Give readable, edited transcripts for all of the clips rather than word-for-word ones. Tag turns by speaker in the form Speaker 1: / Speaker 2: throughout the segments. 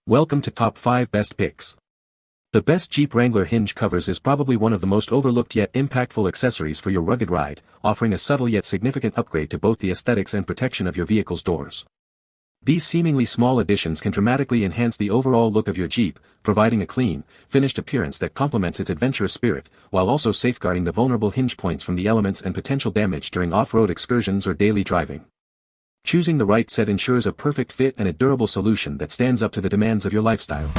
Speaker 1: Welcome to Top 5 Best Picks. The best Jeep Wrangler Hinge Covers is probably one of the most overlooked yet impactful accessories for your rugged ride, offering a subtle yet significant upgrade to both the aesthetics and protection of your vehicle's doors. These seemingly small additions can dramatically enhance the overall look of your Jeep, providing a clean, finished appearance that complements its adventurous spirit, while also safeguarding the vulnerable hinge points from the elements and potential damage during off-road excursions or daily driving. Choosing the right set ensures a perfect fit and a durable solution that stands up to the demands of your lifestyle.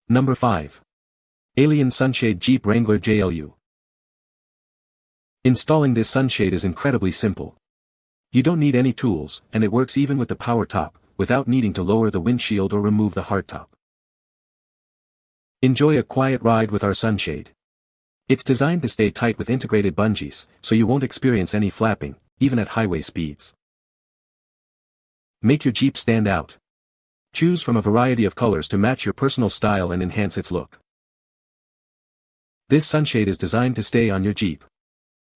Speaker 1: Number 5. Alien Sunshade Jeep Wrangler JLU. Installing this sunshade is incredibly simple. You don't need any tools, and it works even with the power top, without needing to lower the windshield or remove the hardtop. Enjoy a quiet ride with our sunshade. It's designed to stay tight with integrated bungees, so you won't experience any flapping, even at highway speeds. Make your Jeep stand out. Choose from a variety of colors to match your personal style and enhance its look. This sunshade is designed to stay on your Jeep.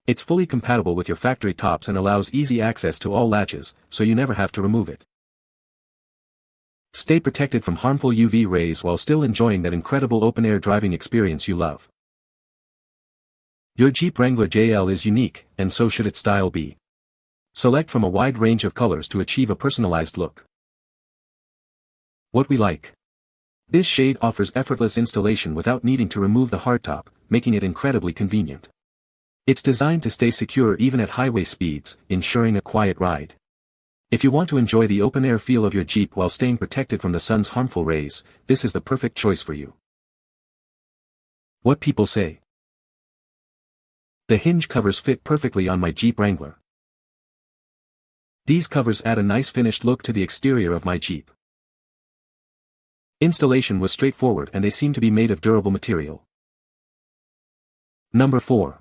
Speaker 1: It's fully compatible with your factory tops and allows easy access to all latches, so you never have to remove it. Stay protected from harmful UV rays while still enjoying that incredible open-air driving experience you love. Your Jeep Wrangler JL is unique, and so should its style be. Select from a wide range of colors to achieve a personalized look. What we like. This shade offers effortless installation without needing to remove the hardtop, making it incredibly convenient. It's designed to stay secure even at highway speeds, ensuring a quiet ride. If you want to enjoy the open-air feel of your Jeep while staying protected from the sun's harmful rays, this is the perfect choice for you. What people say. The hinge covers fit perfectly on my Jeep Wrangler. These covers add a nice finished look to the exterior of my Jeep. Installation was straightforward and they seem to be made of durable material. Number 4.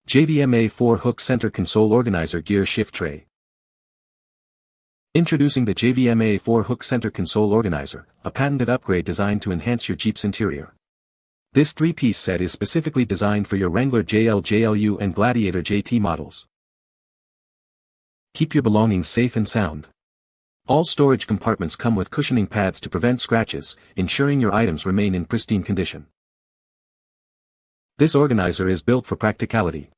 Speaker 1: JVMA 4 Hooke Center Console Organizer Gear Shift Tray. Introducing the JVMA 4 Hooke Center Console Organizer, a patented upgrade designed to enhance your Jeep's interior. This 3-piece set is specifically designed for your Wrangler JL JLU and Gladiator JT models. Keep your belongings safe and sound. All storage compartments come with cushioning pads to prevent scratches, ensuring your items remain in pristine condition. This organizer is built for practicality.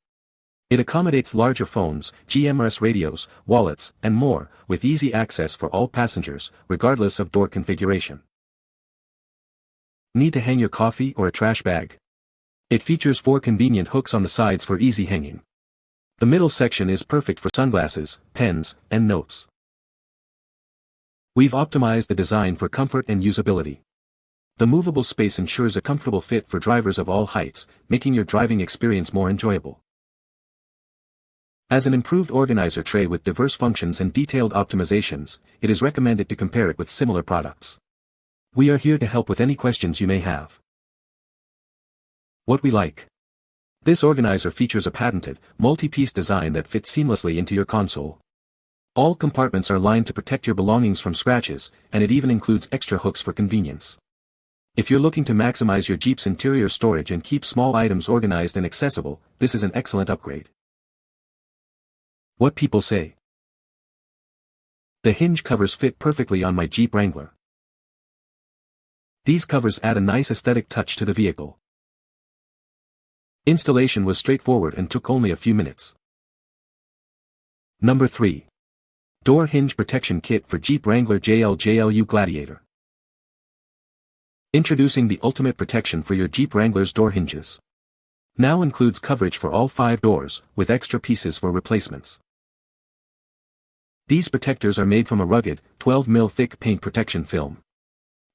Speaker 1: It accommodates larger phones, GMRS radios, wallets, and more, with easy access for all passengers, regardless of door configuration. Need to hang your coffee or a trash bag? It features 4 convenient hooks on the sides for easy hanging. The middle section is perfect for sunglasses, pens, and notes. We've optimized the design for comfort and usability. The movable space ensures a comfortable fit for drivers of all heights, making your driving experience more enjoyable. As an improved organizer tray with diverse functions and detailed optimizations, it is recommended to compare it with similar products. We are here to help with any questions you may have. What we like. This organizer features a patented, multi-piece design that fits seamlessly into your console. All compartments are lined to protect your belongings from scratches, and it even includes extra hooks for convenience. If you're looking to maximize your Jeep's interior storage and keep small items organized and accessible, this is an excellent upgrade. What people say. The hinge covers fit perfectly on my Jeep Wrangler. These covers add a nice aesthetic touch to the vehicle. Installation was straightforward and took only a few minutes. Number 3. Door Hinge Protection Kit for Jeep Wrangler JL JLU Gladiator. Introducing the ultimate protection for your Jeep Wrangler's door hinges. Now includes coverage for all 5 doors, with extra pieces for replacements. These protectors are made from a rugged, 12mm thick paint protection film.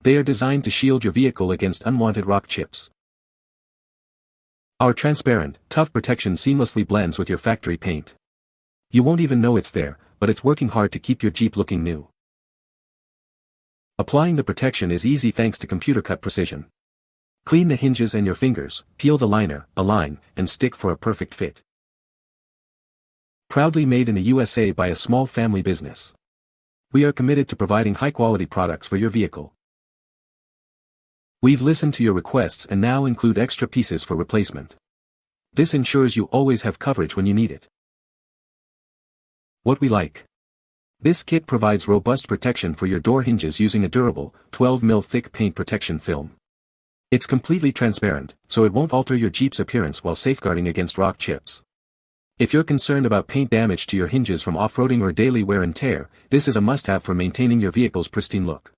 Speaker 1: They are designed to shield your vehicle against unwanted rock chips. Our transparent, tough protection seamlessly blends with your factory paint. You won't even know it's there, but it's working hard to keep your Jeep looking new. Applying the protection is easy thanks to computer cut precision. Clean the hinges and your fingers, peel the liner, align, and stick for a perfect fit. Proudly made in the USA by a small family business. We are committed to providing high-quality products for your vehicle. We've listened to your requests and now include extra pieces for replacement. This ensures you always have coverage when you need it. What we like. This kit provides robust protection for your door hinges using a durable, 12mm thick paint protection film. It's completely transparent, so it won't alter your Jeep's appearance while safeguarding against rock chips. If you're concerned about paint damage to your hinges from off-roading or daily wear and tear, this is a must-have for maintaining your vehicle's pristine look.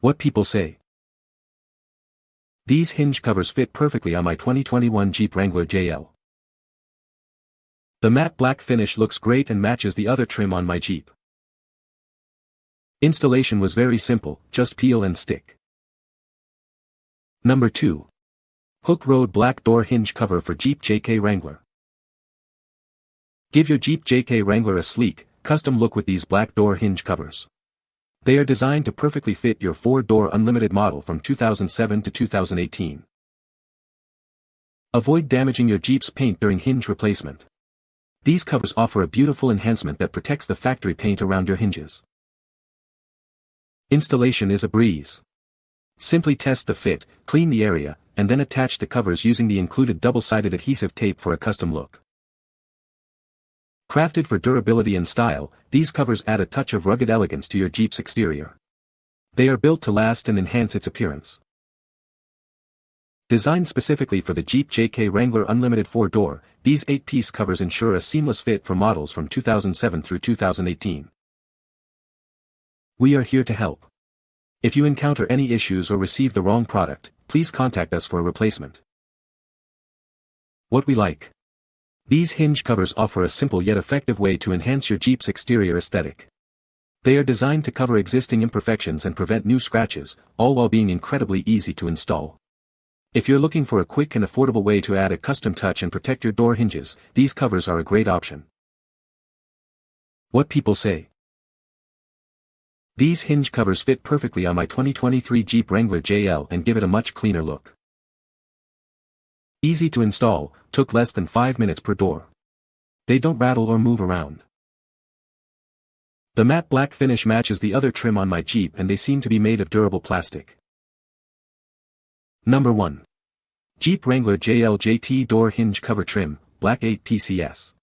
Speaker 1: What people say. These hinge covers fit perfectly on my 2021 Jeep Wrangler JL. The matte black finish looks great and matches the other trim on my Jeep. Installation was very simple, just peel and stick. Number 2. Hooke Road Black Door Hinge Cover for Jeep JK Wrangler. Give your Jeep JK Wrangler a sleek, custom look with these black door hinge covers. They are designed to perfectly fit your 4-door unlimited model from 2007 to 2018. Avoid damaging your Jeep's paint during hinge replacement. These covers offer a beautiful enhancement that protects the factory paint around your hinges. Installation is a breeze. Simply test the fit, clean the area, and then attach the covers using the included double-sided adhesive tape for a custom look. Crafted for durability and style, these covers add a touch of rugged elegance to your Jeep's exterior. They are built to last and enhance its appearance. Designed specifically for the Jeep JK Wrangler Unlimited 4-door, these 8-piece covers ensure a seamless fit for models from 2007 through 2018. We are here to help. If you encounter any issues or receive the wrong product, please contact us for a replacement. What we like. These hinge covers offer a simple yet effective way to enhance your Jeep's exterior aesthetic. They are designed to cover existing imperfections and prevent new scratches, all while being incredibly easy to install. If you're looking for a quick and affordable way to add a custom touch and protect your door hinges, these covers are a great option. What people say. These hinge covers fit perfectly on my 2023 Jeep Wrangler JL and give it a much cleaner look. Easy to install, took less than 5 minutes per door. They don't rattle or move around. The matte black finish matches the other trim on my Jeep and they seem to be made of durable plastic. Number 1. Jeep Wrangler JL JT Door Hinge Cover Trim, Black 8 PCS.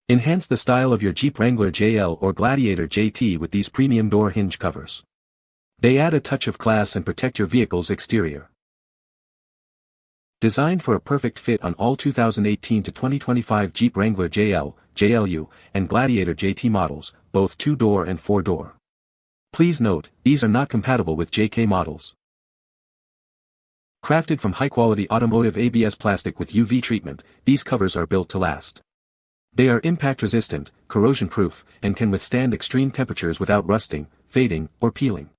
Speaker 1: Enhance the style of your Jeep Wrangler JL or Gladiator JT with these premium door hinge covers. They add a touch of class and protect your vehicle's exterior. Designed for a perfect fit on all 2018 to 2025 Jeep Wrangler JL, JLU, and Gladiator JT models, both 2-door and 4-door. Please note, these are not compatible with JK models. Crafted from high-quality automotive ABS plastic with UV treatment, these covers are built to last. They are impact-resistant, corrosion-proof, and can withstand extreme temperatures without rusting, fading, or peeling.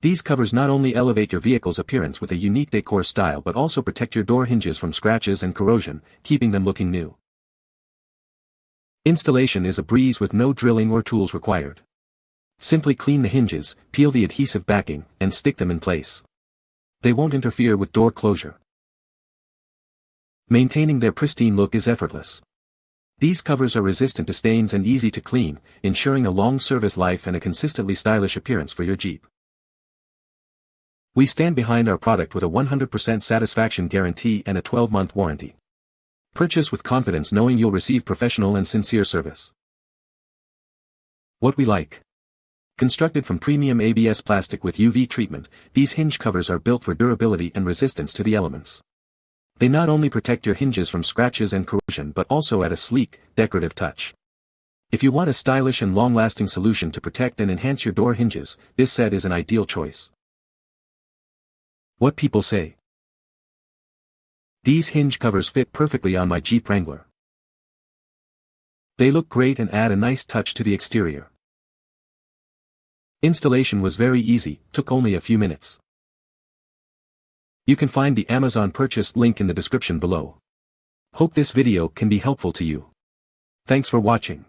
Speaker 1: These covers not only elevate your vehicle's appearance with a unique decor style but also protect your door hinges from scratches and corrosion, keeping them looking new. Installation is a breeze with no drilling or tools required. Simply clean the hinges, peel the adhesive backing, and stick them in place. They won't interfere with door closure. Maintaining their pristine look is effortless. These covers are resistant to stains and easy to clean, ensuring a long service life and a consistently stylish appearance for your Jeep. We stand behind our product with a 100% satisfaction guarantee and a 12-month warranty. Purchase with confidence knowing you'll receive professional and sincere service. What we like. Constructed from premium ABS plastic with UV treatment, these hinge covers are built for durability and resistance to the elements. They not only protect your hinges from scratches and corrosion but also add a sleek, decorative touch. If you want a stylish and long-lasting solution to protect and enhance your door hinges, this set is an ideal choice. What people say. These hinge covers fit perfectly on my Jeep Wrangler. They look great and add a nice touch to the exterior. Installation was very easy, took only a few minutes. You can find the Amazon purchase link in the description below. Hope this video can be helpful to you. Thanks for watching.